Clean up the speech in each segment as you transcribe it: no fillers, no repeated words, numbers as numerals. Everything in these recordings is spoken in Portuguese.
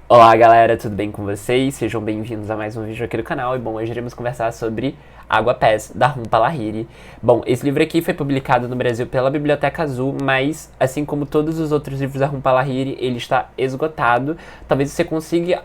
Olá galera, tudo bem com vocês? Sejam bem-vindos a mais um vídeo aqui do canal. E bom, hoje iremos conversar sobre Água Pés, da Jhumpa Lahiri. Bom, esse livro aqui foi publicado no Brasil pela Biblioteca Azul, mas assim como todos os outros livros da Jhumpa Lahiri, ele está esgotado. Talvez você consiga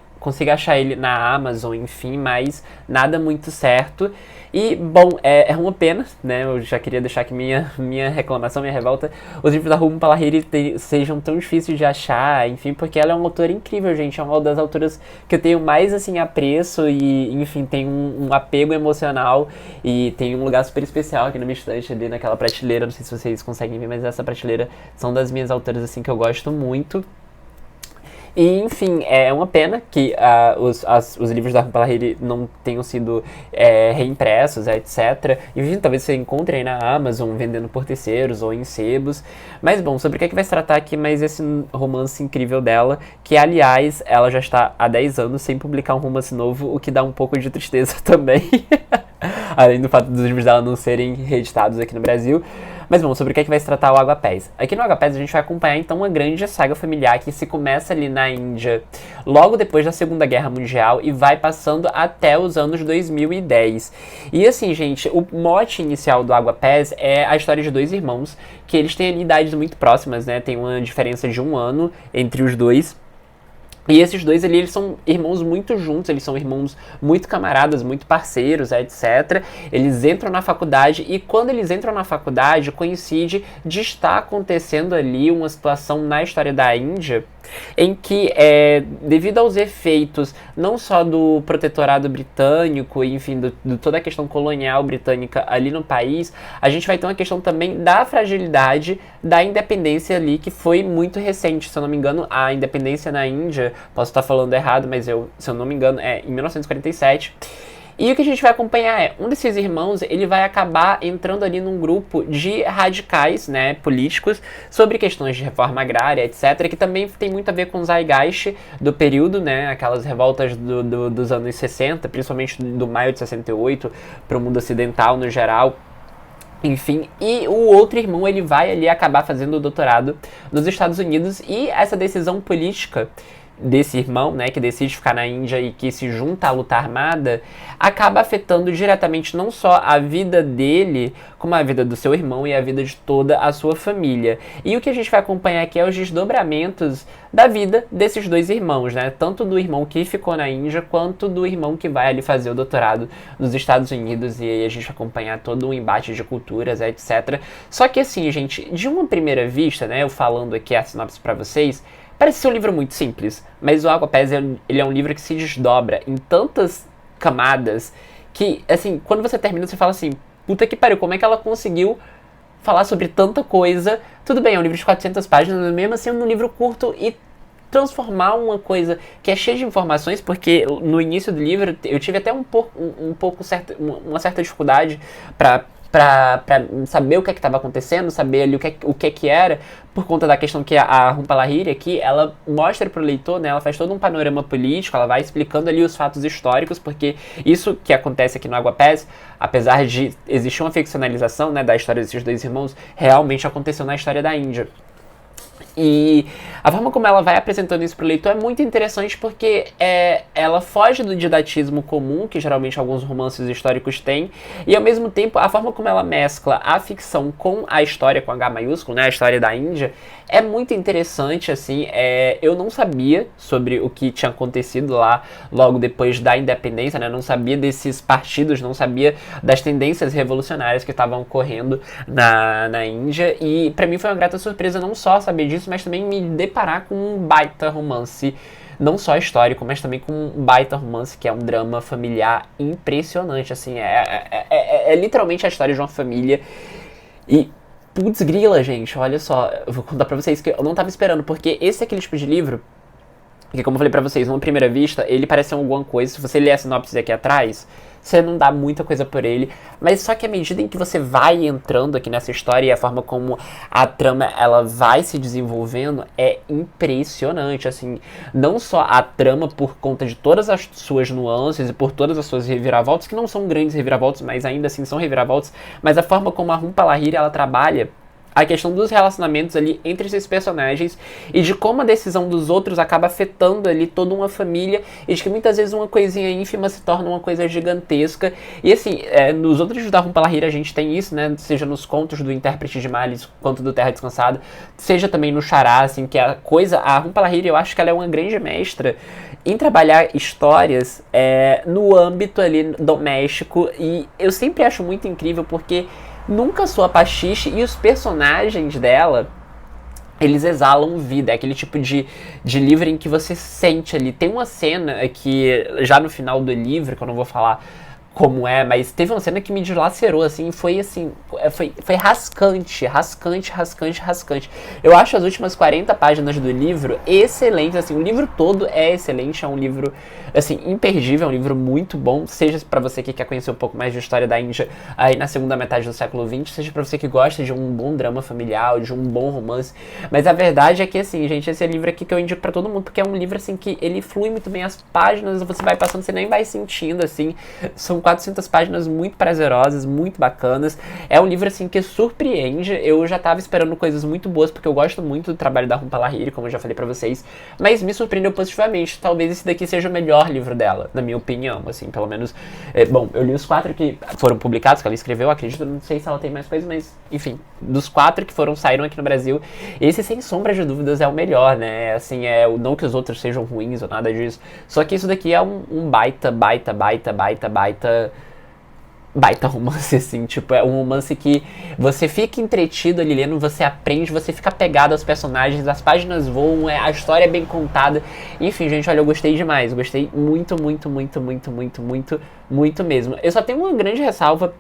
achar ele na Amazon, enfim, mas nada muito certo. E, bom, é uma pena, né? Eu já queria deixar aqui minha reclamação, minha revolta. Os livros da Jhumpa Lahiri sejam tão difíceis de achar, enfim, porque ela é uma autora incrível, gente. É uma das autoras que eu tenho mais, assim, apreço e, enfim, tem um apego emocional e tem um lugar super especial aqui na minha estante, ali naquela prateleira. Não sei se vocês conseguem ver, mas essa prateleira são das minhas autoras, assim, que eu gosto muito. E, enfim, é uma pena que os livros da Jhumpa Lahiri não tenham sido reimpressos, etc. Enfim, talvez você encontre aí na Amazon, vendendo por terceiros ou em sebos. Mas, bom, sobre o que é que vai se tratar aqui mais esse romance incrível dela, que, aliás, ela já está há 10 anos sem publicar um romance novo, o que dá um pouco de tristeza também. Além do fato dos livros dela não serem reeditados aqui no Brasil. Mas bom, sobre o que é que vai se tratar o Água Pés? Aqui no Água Pés a gente vai acompanhar então uma grande saga familiar que se começa ali na Índia logo depois da Segunda Guerra Mundial e vai passando até os anos 2010. E assim, gente, o mote inicial do Água Pés é a história de dois irmãos que eles têm ali idades muito próximas, né? Tem uma diferença de 1 ano entre os dois. E esses dois ali, eles são irmãos muito juntos, eles são irmãos muito camaradas, muito parceiros, etc. Eles entram na faculdade e quando eles entram na faculdade, coincide de estar acontecendo ali uma situação na história da Índia em que, devido aos efeitos não só do protetorado britânico, enfim, de toda a questão colonial britânica ali no país, a gente vai ter uma questão também da fragilidade da independência ali, que foi muito recente. Se eu não me engano, a independência na Índia, posso estar falando errado, mas se eu não me engano, é em 1947. E o que a gente vai acompanhar é, um desses irmãos, ele vai acabar entrando ali num grupo de radicais, né, políticos, sobre questões de reforma agrária, etc., que também tem muito a ver com o Zeitgeist do período, né, aquelas revoltas dos anos 60, principalmente do maio de 68, para o mundo ocidental no geral. Enfim, e o outro irmão, ele vai ali acabar fazendo o doutorado nos Estados Unidos, e essa decisão política desse irmão, né, que decide ficar na Índia e que se junta à luta armada, acaba afetando diretamente não só a vida dele, como a vida do seu irmão e a vida de toda a sua família. E o que a gente vai acompanhar aqui é os desdobramentos da vida desses dois irmãos, né, tanto do irmão que ficou na Índia, quanto do irmão que vai ali fazer o doutorado nos Estados Unidos, e aí a gente vai acompanhar todo um embate de culturas, etc. Só que assim, gente, de uma primeira vista, né, eu falando aqui a sinopse pra vocês, parece ser um livro muito simples, mas o Água Pés ele é um livro que se desdobra em tantas camadas que, assim, quando você termina, você fala assim, puta que pariu, como é que ela conseguiu falar sobre tanta coisa? Tudo bem, é um livro de 400 páginas, mas mesmo assim é um livro curto e transformar uma coisa que é cheia de informações, porque no início do livro eu tive até uma certa dificuldade para saber o que é que estava acontecendo, saber ali o que é que era, por conta da questão que a Jhumpa Lahiri aqui, ela mostra para o leitor, né, ela faz todo um panorama político, ela vai explicando ali os fatos históricos, porque isso que acontece aqui no Água Pés, apesar de existir uma ficcionalização, né, da história desses dois irmãos, realmente aconteceu na história da Índia. E a forma como ela vai apresentando isso pro leitor é muito interessante porque ela foge do didatismo comum, que geralmente alguns romances históricos têm, e ao mesmo tempo a forma como ela mescla a ficção com a história, com H maiúsculo, né, a história da Índia, é muito interessante, assim. Eu não sabia sobre o que tinha acontecido lá logo depois da independência, né, não sabia desses partidos, não sabia das tendências revolucionárias que estavam ocorrendo na Índia, e pra mim foi uma grata surpresa não só saber disso, mas também me deparar com um baita romance, não só histórico, mas também com um baita romance que é um drama familiar impressionante, assim, é literalmente a história de uma família. E putz grila, gente, olha só, eu vou contar pra vocês que eu não tava esperando, porque esse é aquele tipo de livro que, como eu falei pra vocês, numa primeira vista, ele parece alguma coisa. Se você ler a sinopse aqui atrás, você não dá muita coisa por ele. Mas só que à medida em que você vai entrando aqui nessa história e a forma como a trama ela vai se desenvolvendo é impressionante, assim. Não só a trama por conta de todas as suas nuances e por todas as suas reviravoltas, que não são grandes reviravoltas, mas ainda assim são reviravoltas, mas a forma como a Jhumpa Lahiri ela trabalha a questão dos relacionamentos ali entre esses personagens e de como a decisão dos outros acaba afetando ali toda uma família e de que muitas vezes uma coisinha ínfima se torna uma coisa gigantesca. E assim, nos outros livros da Rumpa Lahiri a gente tem isso, né? Seja nos contos do Intérprete de Males quanto do Terra Descansada, seja também no Xará, assim, que a Rumpa Lahiri, eu acho que ela é uma grande mestra em trabalhar histórias no âmbito ali doméstico, e eu sempre acho muito incrível porque nunca soa pastiche e os personagens dela, eles exalam vida. É aquele tipo de livro em que você sente ali. Tem uma cena que, já no final do livro, que eu não vou falar como é, mas teve uma cena que me dilacerou, assim, foi rascante. Eu acho as últimas 40 páginas do livro excelentes, assim, o livro todo é excelente, é um livro, assim, imperdível, é um livro muito bom, seja pra você que quer conhecer um pouco mais de história da Índia aí na segunda metade do século XX, seja pra você que gosta de um bom drama familiar, de um bom romance, mas a verdade é que, assim, gente, esse é livro aqui que eu indico pra todo mundo, porque é um livro, assim, que ele flui muito bem, as páginas você vai passando, você nem vai sentindo, assim, são 400 páginas muito prazerosas, muito bacanas. É um livro, assim, que surpreende. Eu já tava esperando coisas muito boas, porque eu gosto muito do trabalho da Rumpa Lahiri, como eu já falei pra vocês, mas me surpreendeu positivamente. Talvez esse daqui seja o melhor livro dela, na minha opinião, assim, pelo menos. Bom, eu li os 4 que foram publicados, que ela escreveu, acredito, não sei se ela tem mais coisas, mas, enfim, dos 4 que saíram aqui no Brasil, esse, sem sombra de dúvidas, é o melhor, né? Assim, não que os outros sejam ruins ou nada disso, só que isso daqui é um baita romance, assim, tipo, é um romance que você fica entretido ali lendo, você aprende, você fica apegado aos personagens, as páginas voam, a história é bem contada, enfim, gente, olha, eu gostei demais, gostei muito mesmo. Eu só tenho uma grande ressalva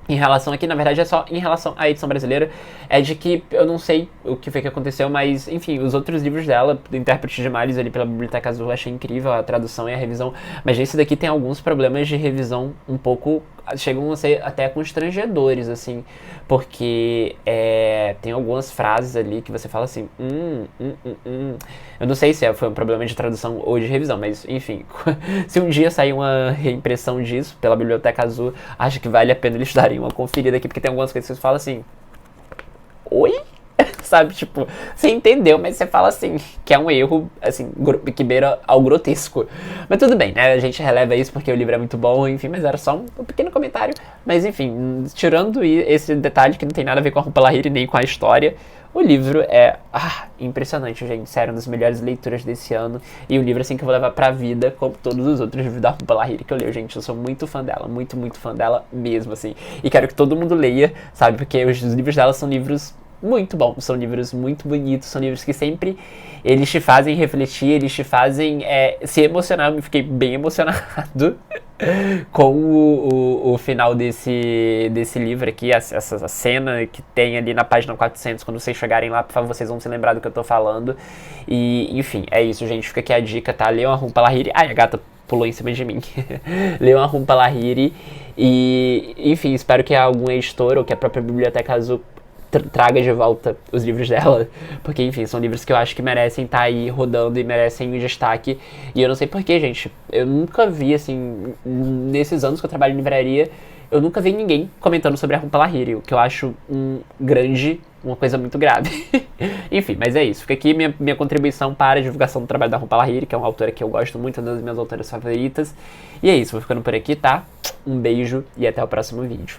em relação aqui, na verdade é só em relação à edição brasileira, é de que eu não sei o que foi que aconteceu, mas enfim, os outros livros dela, do Intérprete de Males ali pela Biblioteca Azul, eu achei incrível a tradução e a revisão, mas esse daqui tem alguns problemas de revisão um pouco, chegam a ser até constrangedores, assim, porque tem algumas frases ali que você fala assim, eu não sei se foi um problema de tradução ou de revisão, mas enfim, se um dia sair uma reimpressão disso pela Biblioteca Azul, acho que vale a pena eles darem uma conferida aqui, porque tem algumas coisas que você fala assim, oi? Sabe, tipo, você entendeu, mas você fala assim, que é um erro, assim, que beira ao grotesco. Mas tudo bem, né, a gente releva isso porque o livro é muito bom, enfim, mas era só um pequeno comentário. Mas enfim, tirando esse detalhe que não tem nada a ver com a Rumpa Lahiri nem com a história, o livro é impressionante, gente, sério, uma das melhores leituras desse ano, e um livro, assim, que eu vou levar pra vida, como todos os outros livros da Rumpa Lahiri que eu leio, gente, eu sou muito fã dela, muito fã dela mesmo, assim, e quero que todo mundo leia, sabe, porque os livros dela são livros muito bons, são livros muito bonitos, são livros que sempre eles te fazem refletir, eles te fazem se emocionar. Eu fiquei bem emocionado com o final desse livro aqui, essa cena que tem ali na página 400, quando vocês chegarem lá, por favor, vocês vão se lembrar do que eu tô falando. E, enfim, é isso, gente, fica aqui a dica, tá? Leiam a Rumpa Lahiri. Ai, a gata pulou em cima de mim. Leiam a Rumpa Lahiri e, enfim, espero que algum editor ou que a própria Biblioteca Azul traga de volta os livros dela, porque, enfim, são livros que eu acho que merecem estar aí rodando e merecem um destaque, e eu não sei porquê, gente, eu nunca vi, assim, nesses anos que eu trabalho em livraria, eu nunca vi ninguém comentando sobre a Rumpa Lahiri, o que eu acho uma coisa muito grave. Enfim, mas é isso, fica aqui minha contribuição para a divulgação do trabalho da Rumpa Lahiri, que é uma autora que eu gosto muito, uma das minhas autoras favoritas, e é isso, vou ficando por aqui, tá? Um beijo e até o próximo vídeo.